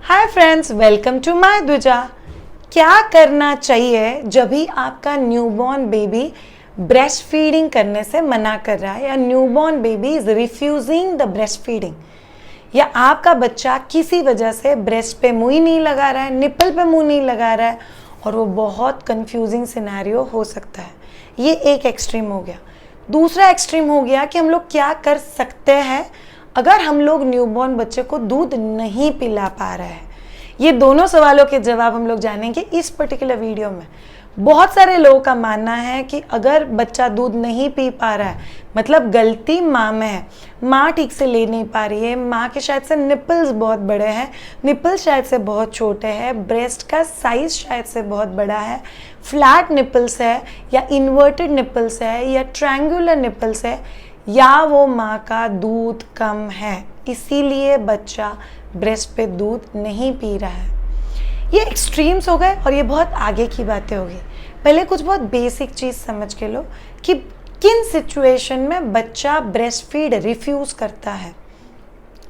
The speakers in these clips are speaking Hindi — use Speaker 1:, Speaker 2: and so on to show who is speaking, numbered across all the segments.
Speaker 1: Hi friends, welcome to my Dwija. क्या करना चाहिए जब भी आपका न्यूबॉर्न बेबी ब्रेस्ट फीडिंग करने से मना कर रहा है या newborn baby is refusing the breast feeding, या आपका बच्चा किसी वजह से ब्रेस्ट पे मुंह ही नहीं लगा रहा है, निपल पे मुंह नहीं लगा रहा है और वो बहुत कंफ्यूजिंग सिनेरियो हो सकता है। ये एक एक्सट्रीम हो गया। दूसरा एक्सट्रीम हो गया कि हम लोग क्या कर सकते हैं अगर हम लोग न्यूबॉर्न बच्चे को दूध नहीं पिला पा रहे हैं। ये दोनों सवालों के जवाब हम लोग जानेंगे इस पर्टिकुलर वीडियो में। बहुत सारे लोगों का मानना है कि अगर बच्चा दूध नहीं पी पा रहा है मतलब गलती माँ में है, माँ ठीक से ले नहीं पा रही है, माँ के शायद से निपल्स बहुत बड़े हैं, निपल शायद से बहुत छोटे हैं, ब्रेस्ट का साइज शायद से बहुत बड़ा है, फ्लैट निपल्स है या इन्वर्टेड निपल्स है या ट्रायंगुलर निपल्स है, या वो माँ का दूध कम है, इसीलिए बच्चा ब्रेस्ट पे दूध नहीं पी रहा है। ये एक्सट्रीम्स हो गए और ये बहुत आगे की बातें होगी। पहले कुछ बहुत बेसिक चीज़ समझ के लो कि किन सिचुएशन में बच्चा ब्रेस्ट फीड रिफ्यूज़ करता है।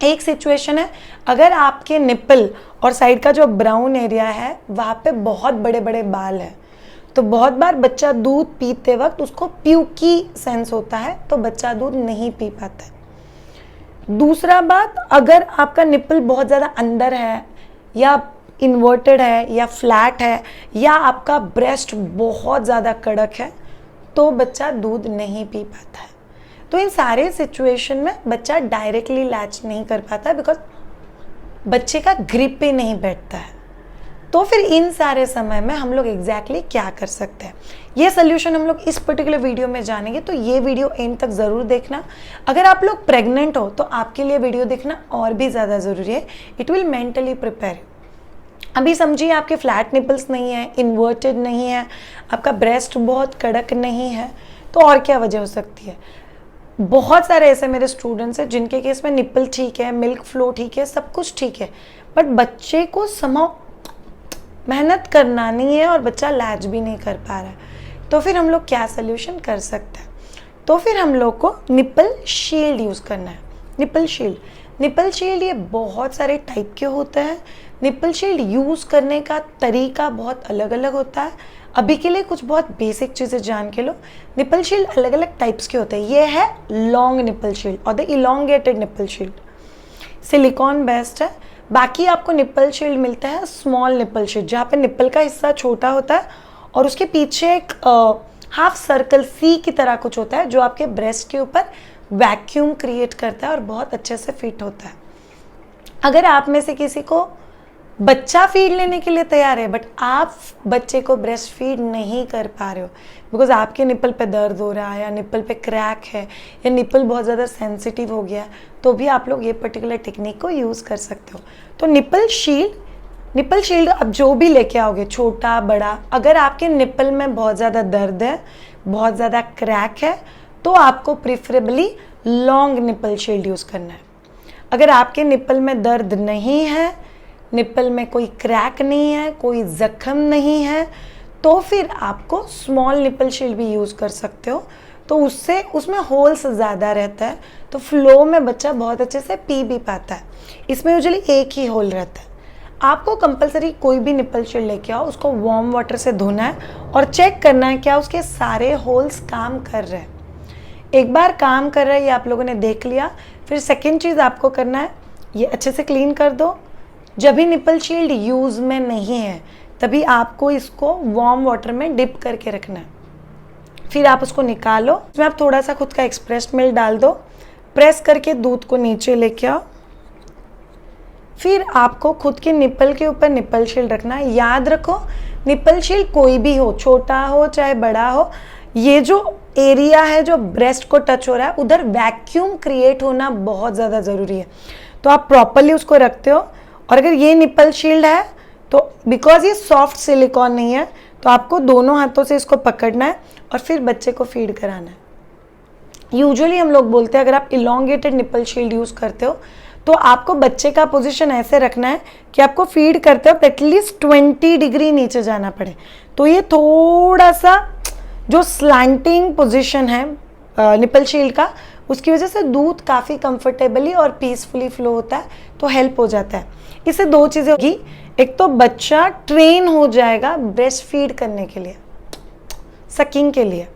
Speaker 1: एक सिचुएशन है अगर आपके निपल और साइड का जो ब्राउन एरिया है वहाँ पे बहुत बड़े बड़े बाल है, तो बहुत बार बच्चा दूध पीते वक्त उसको प्यूकी सेंस होता है, तो बच्चा दूध नहीं पी पाता है। दूसरा बात, अगर आपका निपल बहुत ज़्यादा अंदर है या इन्वर्टेड है या फ्लैट है या आपका ब्रेस्ट बहुत ज़्यादा कड़क है तो बच्चा दूध नहीं पी पाता है। तो इन सारे सिचुएशन में बच्चा डायरेक्टली लैच नहीं कर पाता बिकॉज बच्चे का ग्रिप पे नहीं बैठता है। तो फिर इन सारे समय में हम लोग एग्जैक्टली क्या कर सकते हैं, ये सोल्यूशन हम लोग इस पर्टिकुलर वीडियो में जानेंगे। तो ये वीडियो एंड तक ज़रूर देखना। अगर आप लोग प्रेग्नेंट हो तो आपके लिए वीडियो देखना और भी ज़्यादा ज़रूरी है। It will mentally prepare. अभी समझिए आपके फ्लैट निपल्स नहीं है, इन्वर्टेड नहीं है, आपका ब्रेस्ट बहुत कड़क नहीं है, तो और क्या वजह हो सकती है। बहुत सारे ऐसे मेरे स्टूडेंट्स हैं जिनके केस में निपल ठीक है, मिल्क फ्लो ठीक है, सब कुछ ठीक है, बट बच्चे को समहाउ मेहनत करना नहीं है और बच्चा लैच भी नहीं कर पा रहा है। तो फिर हम लोग क्या सोल्यूशन कर सकते हैं, तो फिर हम लोग को निपल शील्ड यूज़ करना है। निपल शील्ड ये बहुत सारे टाइप के होते हैं। निपल शील्ड यूज़ करने का तरीका बहुत अलग अलग होता है। अभी के लिए कुछ बहुत बेसिक चीज़ें जान के लो। निपल शील्ड अलग अलग टाइप्स के होते हैं। ये है लॉन्ग निपल शील्ड और the elongated nipple shield. Silicon best है। बाकी आपको निपल शील्ड मिलता है स्मॉल निपल शील्ड, जहाँ पे निपल का हिस्सा छोटा होता है और उसके पीछे एक हाफ सर्कल सी की तरह कुछ होता है जो आपके ब्रेस्ट के ऊपर वैक्यूम क्रिएट करता है और बहुत अच्छे से फिट होता है। अगर आप में से किसी को बच्चा फीड लेने के लिए तैयार है बट आप बच्चे को ब्रेस्ट फीड नहीं कर पा रहे हो बिकॉज आपके निपल पे दर्द हो रहा है या निपल पे क्रैक है या निपल बहुत ज़्यादा सेंसिटिव हो गया है, तो भी आप लोग ये पर्टिकुलर टेक्निक को यूज़ कर सकते हो। तो निपल शील्ड आप जो भी लेके आओगे, छोटा बड़ा, अगर आपके निपल में बहुत ज़्यादा दर्द है, बहुत ज़्यादा क्रैक है, तो आपको preferably long nipple shield use करना है। अगर आपके निपल में दर्द नहीं है, निपल में कोई क्रैक नहीं है, कोई जख्म नहीं है, तो फिर आपको स्मॉल निपल शील्ड भी यूज़ कर सकते हो। तो उसमें होल्स ज़्यादा रहता है, तो फ्लो में बच्चा बहुत अच्छे से पी भी पाता है। इसमें यूजुअली एक ही होल रहता है। आपको कंपलसरी कोई भी निपल शील्ड लेके आओ, उसको वार्म वाटर से धोना है और चेक करना है क्या उसके सारे होल्स काम कर रहे हैं। एक बार काम कर रहा है ये आप लोगों ने देख लिया, फिर सेकेंड चीज़ आपको करना है, ये अच्छे से क्लीन कर दो। जब भी निपल शील्ड यूज़ में नहीं है तभी आपको इसको वार्म वाटर में डिप करके रखना है। फिर आप उसको निकालो, इसमें आप थोड़ा सा खुद का एक्सप्रेस मिल्क डाल दो, प्रेस करके दूध को नीचे लेके आओ। फिर आपको खुद के निपल के ऊपर निपल शील्ड रखना है। याद रखो, निपल शील्ड कोई भी हो, छोटा हो चाहे बड़ा हो, ये जो एरिया है जो ब्रेस्ट को टच हो रहा है उधर वैक्यूम क्रिएट होना बहुत ज़्यादा ज़रूरी है। तो आप प्रॉपरली उसको रखते हो। और अगर ये निपल शील्ड है तो बिकॉज ये सॉफ्ट सिलिकॉन नहीं है तो आपको दोनों हाथों से इसको पकड़ना है और फिर बच्चे को फीड कराना है। यूजुअली हम लोग बोलते हैं अगर आप इलोंगेटेड निपल शील्ड यूज़ करते हो तो आपको बच्चे का पोजीशन ऐसे रखना है कि आपको फीड करते हो एटलीस्ट 20 डिग्री नीचे जाना पड़े। तो ये थोड़ा सा जो स्लैंटिंग पोजीशन है निपल शील्ड का, उसकी वजह से दूध काफ़ी कंफर्टेबली और पीसफुली फ्लो होता है, तो हेल्प हो जाता है। इससे दो चीज़ें होगी, एक तो बच्चा ट्रेन हो जाएगा ब्रेस्ट फीड करने के लिए, सकिंग के लिए,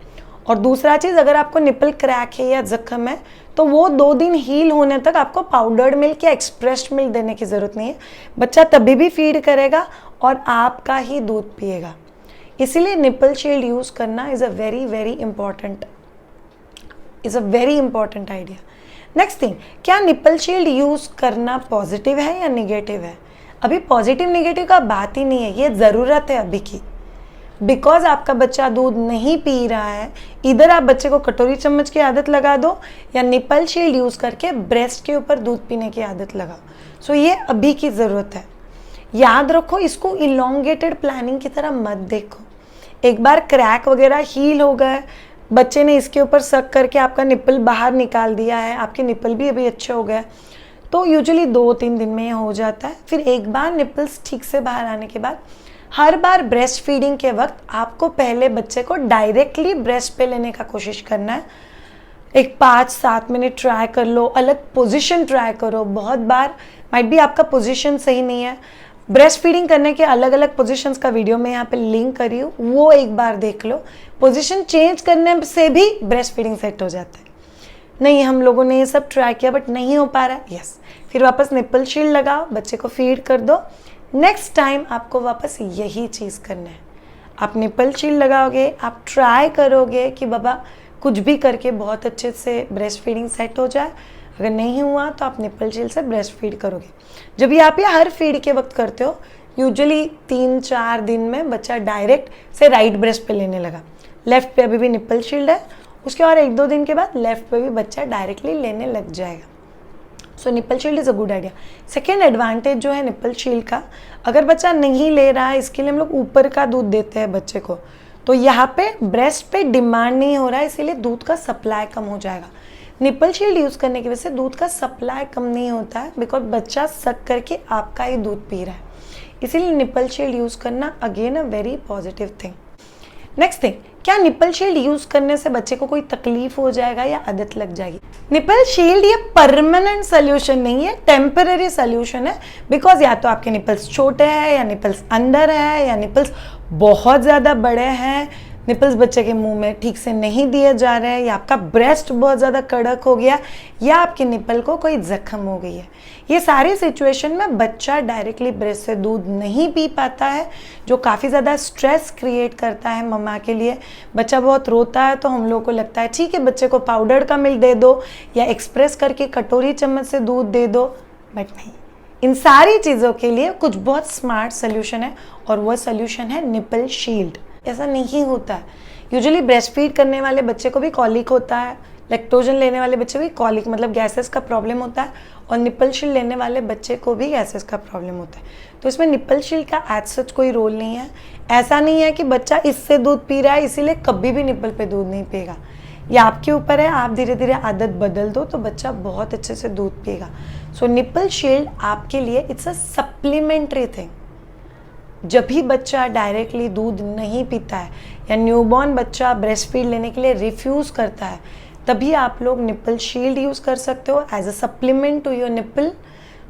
Speaker 1: और दूसरा चीज़ अगर आपको निपल क्रैक है या जख्म है तो वो 2 दिन हील होने तक आपको पाउडर्ड मिल्क या एक्सप्रेस्ड मिल्क देने की ज़रूरत नहीं है। बच्चा तभी भी फीड करेगा और आपका ही दूध पिएगा। इसीलिए निपल शील्ड यूज़ करना is a very important idea. Next thing, क्या निपल शील्ड यूज़ करना पॉजिटिव है या निगेटिव है? अभी पॉजिटिव निगेटिव का बात ही नहीं है, ये ज़रूरत है अभी की। बिकॉज आपका बच्चा दूध नहीं पी रहा है, इधर आप बच्चे को कटोरी चम्मच की आदत लगा दो या निपल शील्ड यूज़ करके ब्रेस्ट के ऊपर दूध पीने की आदत लगाओ। सो ये अभी की ज़रूरत है। याद रखो, इसको इलोंगेटेड प्लानिंग की तरह मत देखो। एक बार क्रैक वगैरह हील हो गए, बच्चे ने इसके ऊपर सक करके आपका निपल बाहर निकाल दिया है, आपके निपल भी अभी अच्छे हो गए, तो यूजुअली 2-3 दिन में ये हो जाता है। फिर एक बार निपल्स ठीक से बाहर आने के बाद हर बार ब्रेस्ट फीडिंग के वक्त आपको पहले बच्चे को डायरेक्टली ब्रेस्ट पे लेने का कोशिश करना है। एक 5-7 मिनट ट्राई कर लो, अलग पोजीशन ट्राई करो। बहुत बार माइट भी आपका पोजीशन सही नहीं है, ब्रेस्ट फीडिंग करने के अलग अलग पोजीशंस का वीडियो मैं यहाँ पे लिंक करी हूँ, वो एक बार देख लो। पोजीशन चेंज करने से भी ब्रेस्ट फीडिंग सेट हो जाता है। नहीं, हम लोगों ने ये सब ट्राई किया बट नहीं हो पा रहा है, यस, फिर वापस निपल शील्ड लगाओ, बच्चे को फीड कर दो। नेक्स्ट टाइम आपको वापस यही चीज़ करना है। आप निपल शील्ड लगाओगे, आप ट्राई करोगे कि बाबा कुछ भी करके बहुत अच्छे से ब्रेस्ट फीडिंग सेट हो जाए। अगर नहीं हुआ तो आप निपल शील्ड से ब्रेस्ट फीड करोगे। जब ये आप ये हर फीड के वक्त करते हो, यूजुअली 3-4 दिन में बच्चा डायरेक्ट से राइट ब्रेस्ट पे लेने लगा, लेफ्ट पे अभी भी निपल शील्ड है, उसके और 1-2 दिन के बाद लेफ्ट पे भी बच्चा डायरेक्टली लेने लग जाएगा। So nipple shield is a good idea. Second advantage जो है निपल शील्ड का, अगर बच्चा नहीं ले रहा है, इसके लिए हम लोग ऊपर का दूध देते हैं बच्चे को, तो यहाँ पे ब्रेस्ट पे डिमांड नहीं हो रहा है, इसीलिए दूध का सप्लाई कम हो जाएगा। निपल शील्ड यूज़ करने की वजह से दूध का सप्लाई कम नहीं होता है, बिकॉज बच्चा सक करके आपका ही दूध पी रहा है। इसीलिए निपल शील्ड यूज़ करना again a very positive thing. Next thing, क्या निपल शील्ड यूज़ करने से बच्चे को कोई तकलीफ हो जाएगा या आदत लग जाएगी? निपल शील्ड ये परमानेंट सोल्यूशन नहीं है, टेम्पररी सोल्यूशन है। बिकॉज या तो आपके निपल्स छोटे हैं, या निपल्स अंदर है, या निपल्स बहुत ज़्यादा बड़े हैं, निपल्स बच्चे के मुंह में ठीक से नहीं दिए जा रहे हैं, या आपका ब्रेस्ट बहुत ज़्यादा कड़क हो गया, या आपके निपल को कोई जख्म हो गई है। ये सारी सिचुएशन में बच्चा डायरेक्टली ब्रेस्ट से दूध नहीं पी पाता है, जो काफ़ी ज़्यादा स्ट्रेस क्रिएट करता है मम्मा के लिए। बच्चा बहुत रोता है तो हम लोग को लगता है ठीक है बच्चे को पाउडर का मिल्क दे दो या एक्सप्रेस करके कटोरी चम्मच से दूध दे दो, बट नहीं, इन सारी चीज़ों के लिए कुछ बहुत स्मार्ट सोल्यूशन है, और वो सोल्यूशन है निपल शील्ड। ऐसा नहीं होता है, यूजुअली ब्रेस्ट फीड करने वाले बच्चे को भी कॉलिक होता है, लैक्टोजन लेने वाले बच्चे को भी कॉलिक मतलब गैसेस का प्रॉब्लम होता है, और निपल शील्ड लेने वाले बच्चे को भी गैसेस का प्रॉब्लम होता है। तो इसमें निपल शील्ड का एज सच कोई रोल नहीं है। ऐसा नहीं है कि बच्चा इससे दूध पी रहा है इसीलिए कभी भी निपल पे दूध नहीं पिएगा। ये आपके ऊपर है, आप धीरे धीरे आदत बदल दो तो बच्चा बहुत अच्छे से दूध पिएगा। सो निपल शील्ड आपके लिए इट्स अ सप्लीमेंट्री थिंग। जब भी बच्चा डायरेक्टली दूध नहीं पीता है या न्यूबॉर्न बच्चा ब्रेस्ट फीड लेने के लिए रिफ्यूज़ करता है, तभी आप लोग निपल शील्ड यूज़ कर सकते हो as a supplement to your nipple,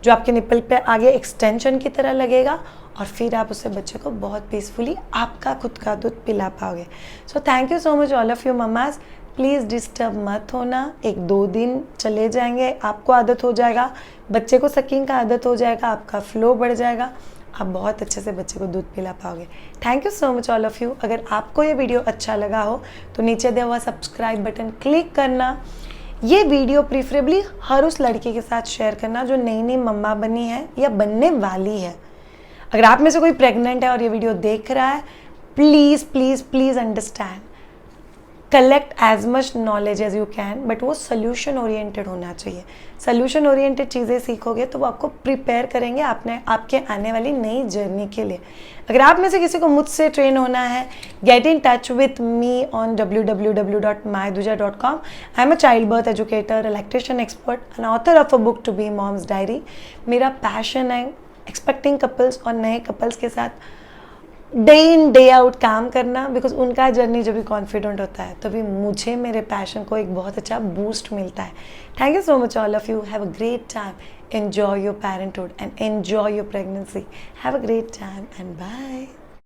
Speaker 1: जो आपके निपल पे आगे एक्सटेंशन की तरह लगेगा, और फिर आप उससे बच्चे को बहुत पीसफुली आपका खुद का दूध पिला पाओगे। So thank you so much all of you mama's. Please disturb मत होना, 1-2 दिन चले जाएंगे, आपको आदत हो जाएगा, बच्चे को सकिंग का आदत हो जाएगा, आपका फ्लो बढ़ जाएगा, आप बहुत अच्छे से बच्चे को दूध पिला पाओगे। Thank you so much all of you. अगर आपको ये वीडियो अच्छा लगा हो तो नीचे दिया हुआ सब्सक्राइब बटन क्लिक करना। ये वीडियो प्रीफरेबली हर उस लड़की के साथ शेयर करना जो नई नई मम्मा बनी है या बनने वाली है। अगर आप में से कोई प्रेग्नेंट है और ये वीडियो देख रहा है, please please please understand, collect as much knowledge as you can, but वो सोल्यूशन ओरिएंटेड होना चाहिए। सोल्यूशन ओरिएंटेड चीज़ें सीखोगे तो वो आपको प्रिपेयर करेंगे आपके आने वाली नई जर्नी के लिए। अगर आप में से किसी को मुझसे ट्रेन होना है, get in touch with me on www.mydhuja.com। I am a child birth educator, lactation expert and author of a book to be mom's diary. मेरा पैशन है एक्सपेक्टिंग कपल्स और नए कपल्स के साथ डे इन डे आउट काम करना, बिकॉज उनका जर्नी जब भी कॉन्फिडेंट होता है तभी मुझे मेरे पैशन को एक बहुत अच्छा बूस्ट मिलता है। Thank you so much all of you, have a great time, enjoy your parenthood and enjoy your pregnancy. Have a great time and bye.